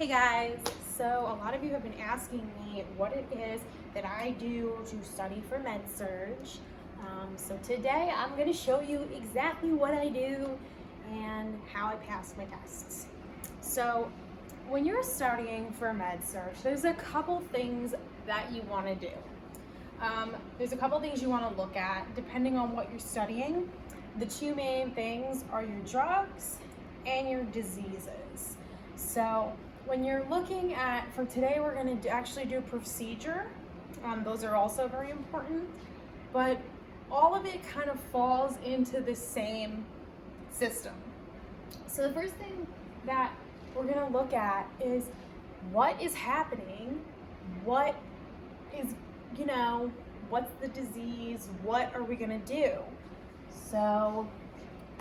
Hey guys, so a lot of you have been asking me what it is that I do to study for med-surg. So today I'm going to show you exactly what I do and how I pass my tests. So when you're studying for med-surg, there's a couple things that you want to do. There's a couple things you want to look at depending on what you're studying. The two main things are your drugs and your diseases. So when you're looking at, for today we're going to actually do procedure. Those are also very important, but all of it kind of falls into the same system. So the first thing that we're going to look at is what is happening, what is, what's the disease, what are we going to do? So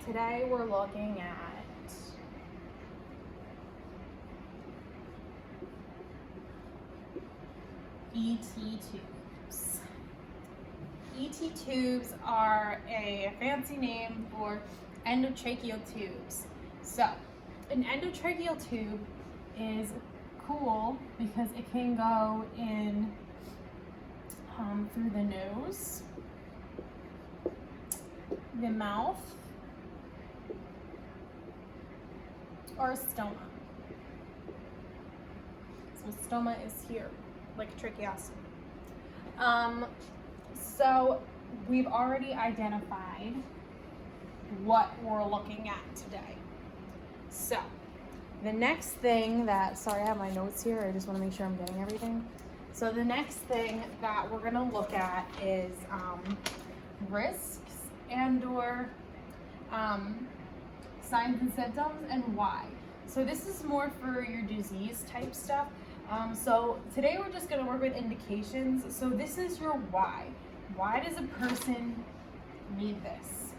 today we're looking at ET tubes. ET tubes are a fancy name for endotracheal tubes. So an endotracheal tube is cool because it can go in through the nose, the mouth, or stoma. So stoma is here, like a tracheostomy. So we've already identified what we're looking at today. So the next thing that, sorry, I have my notes here. I just want to make sure I'm getting everything. So the next thing that we're going to look at is risks and/or signs and symptoms and why. So this is more for your disease type stuff. So today we're just going to work with indications. So this is your why. Why does a person need this?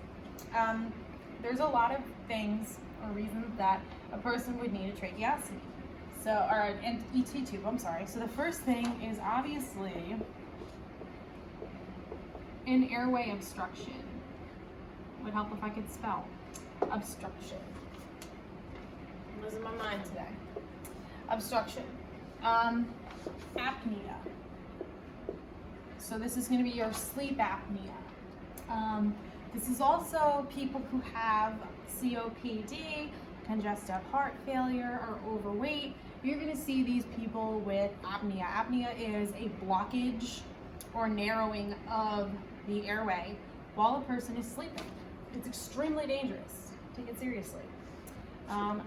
There's a lot of things or reasons that a person would need a tracheostomy. Or an ET tube, I'm sorry. So the first thing is obviously an airway obstruction. Would help if I could spell obstruction. I'm losing my mind today. Obstruction. Apnea. So this is going to be your sleep apnea. This is also people who have COPD, congestive heart failure, or overweight. You're going to see these people with apnea. Apnea is a blockage or narrowing of the airway while a person is sleeping. It's extremely dangerous. Take it seriously.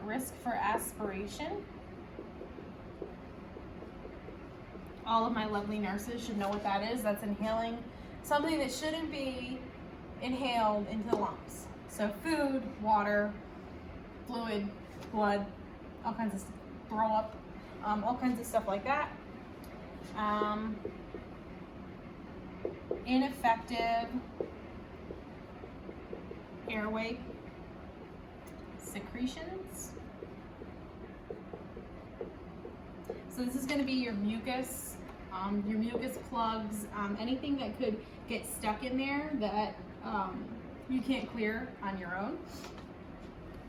Risk for aspiration. All of my lovely nurses should know what that is. That's inhaling something that shouldn't be inhaled into the lungs. So food, water, fluid, blood, all kinds of stuff, throw up, all kinds of stuff like that. Ineffective airway secretions. So this is going to be your mucus plugs, anything that could get stuck in there that you can't clear on your own,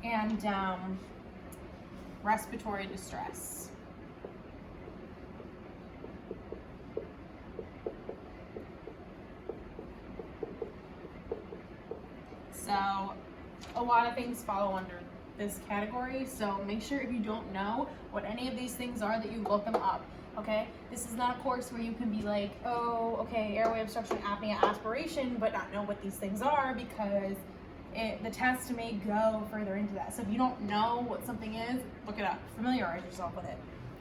and respiratory distress. So a lot of things fall under this category, so make sure if you don't know what any of these things are that you look them up, okay? This is not a course where you can be like, oh, okay, airway obstruction, apnea, aspiration, but not know what these things are, because the test may go further into that. So if you don't know what something is, look it up, familiarize yourself with it,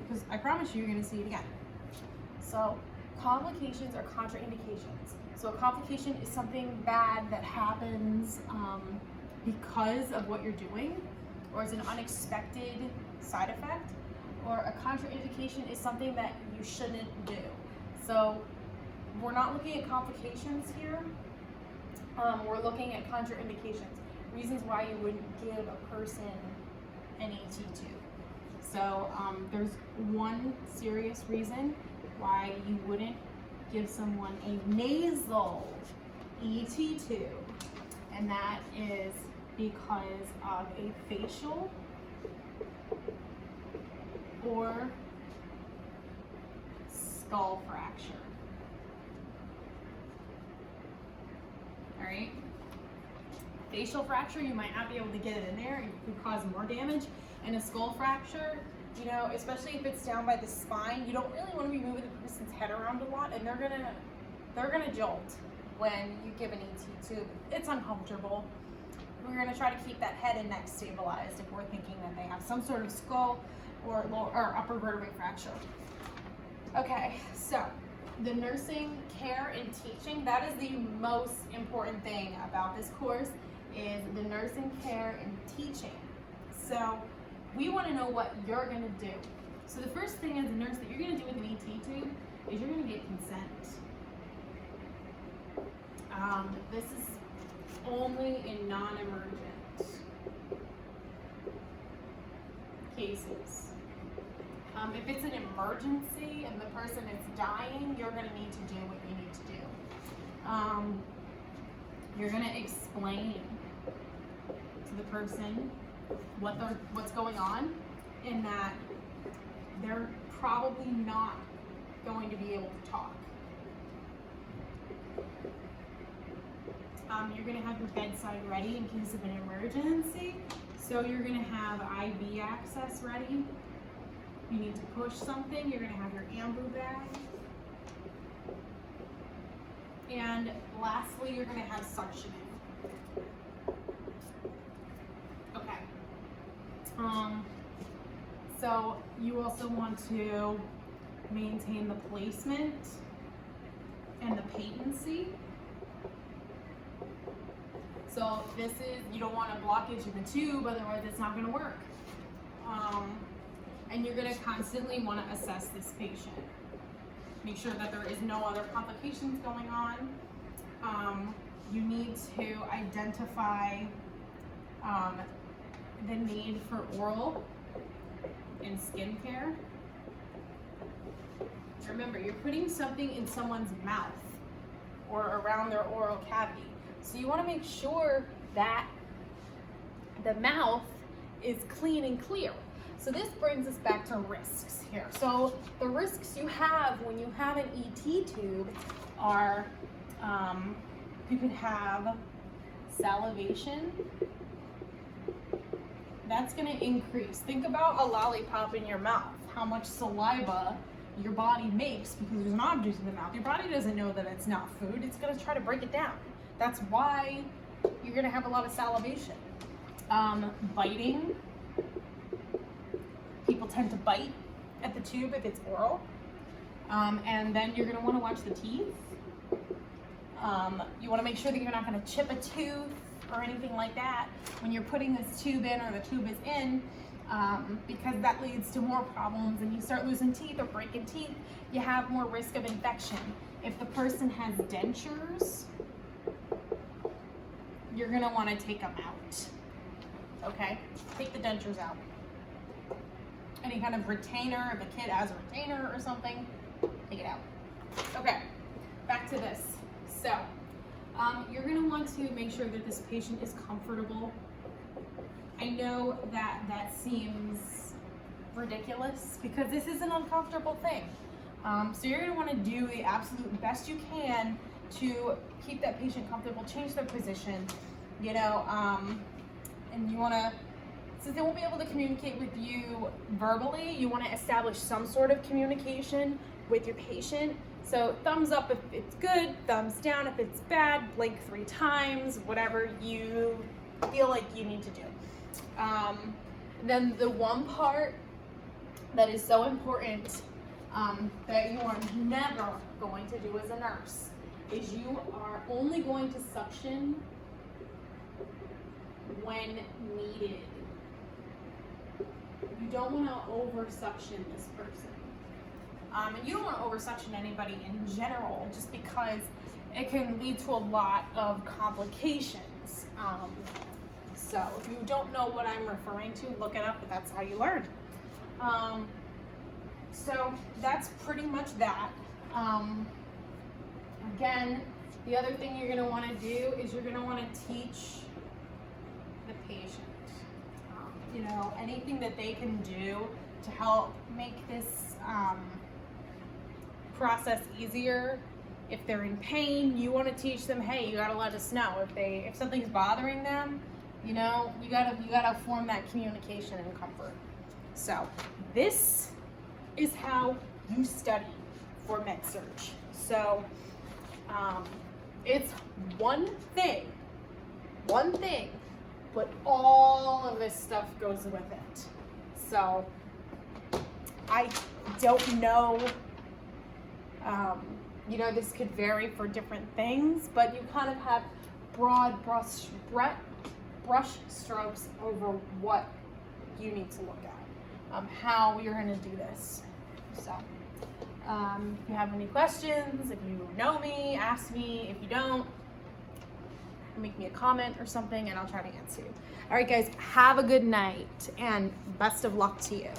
because I promise you, you're gonna see it again. So complications or contraindications. So a complication is something bad that happens because of what you're doing, or is an unexpected side effect, or a contraindication is something that you shouldn't do. So we're not looking at complications here, we're looking at contraindications, reasons why you wouldn't give a person an ET tube. So there's one serious reason why you wouldn't give someone a nasal ET tube, and that is because of a facial or skull fracture. All right. Facial fracture, you might not be able to get it in there. It could cause more damage. And a skull fracture, you know, especially if it's down by the spine, you don't really want to be moving the person's head around a lot, and they're gonna jolt when you give an ET tube. It's uncomfortable. We're gonna try to keep that head and neck stabilized if we're thinking that they have some sort of skull or lower or upper vertebrae fracture. Okay, so the nursing care and teaching, that is the most important thing about this course, is the nursing care and teaching. So we want to know what you're going to do. So the first thing as a nurse that you're going to do with an ET tube is you're going to get consent. This is only in non-emergent cases. If it's an emergency and the person is dying, you're going to need to do what you need to do. You're going to explain to the person what's going on, and that they're probably not going to be able to talk. You're going to have your bedside ready in case of an emergency. So you're going to have IV access ready. You need to push something, you're going to have your ambu bag. And lastly, you're going to have suctioning. Okay. So you also want to maintain the placement and the patency. So this is, you don't want a blockage in the tube, otherwise it's not going to work. And you're going to constantly want to assess this patient. Make sure that there is no other complications going on. You need to identify the need for oral and skin care. Remember, you're putting something in someone's mouth or around their oral cavity. So you want to make sure that the mouth is clean and clear. So this brings us back to risks here. So the risks you have when you have an ET tube are, you could have salivation. That's going to increase. Think about a lollipop in your mouth, how much saliva your body makes because there's an object in the mouth. Your body doesn't know that it's not food. It's going to try to break it down. That's why you're going to have a lot of salivation. Biting. People tend to bite at the tube if it's oral. And then you're going to want to watch the teeth. You want to make sure that you're not going to chip a tooth or anything like that when you're putting this tube in or the tube is in, because that leads to more problems, and you start losing teeth or breaking teeth, you have more risk of infection. If the person has dentures, you're going to want to take them out. Okay? Take the dentures out. Any kind of retainer, if a kid has a retainer or something, take it out. Okay, back to this. So, you're going to want to make sure that this patient is comfortable. I know that that seems ridiculous because this is an uncomfortable thing. So you're going to want to do the absolute best you can to keep that patient comfortable, change their position, you know, and you want to, since they won't be able to communicate with you verbally, you want to establish some sort of communication with your patient. So thumbs up if it's good, thumbs down if it's bad, blink 3 times, whatever you feel like you need to do. Then the one part that is so important that you are never going to do as a nurse is you are only going to suction when needed. You don't want to over suction this person. And you don't want to over suction anybody in general just because it can lead to a lot of complications. So if you don't know what I'm referring to, look it up, but that's how you learn. So that's pretty much that. Again, the other thing you're going to want to do is you're going to want to teach the patient. you know, anything that they can do to help make this process easier. If they're in pain, you want to teach them, hey, you gotta let us know. If something's bothering them, you know, you gotta form that communication and comfort. So this is how you study for med-surg. So it's one thing, but all of this stuff goes with it. So I don't know, you know, this could vary for different things, but you kind of have broad brush strokes over what you need to look at, how you're going to do this. So if you have any questions, if you know me, ask me. If you don't, make me a comment or something and I'll try to answer you. All right, guys, have a good night and best of luck to you.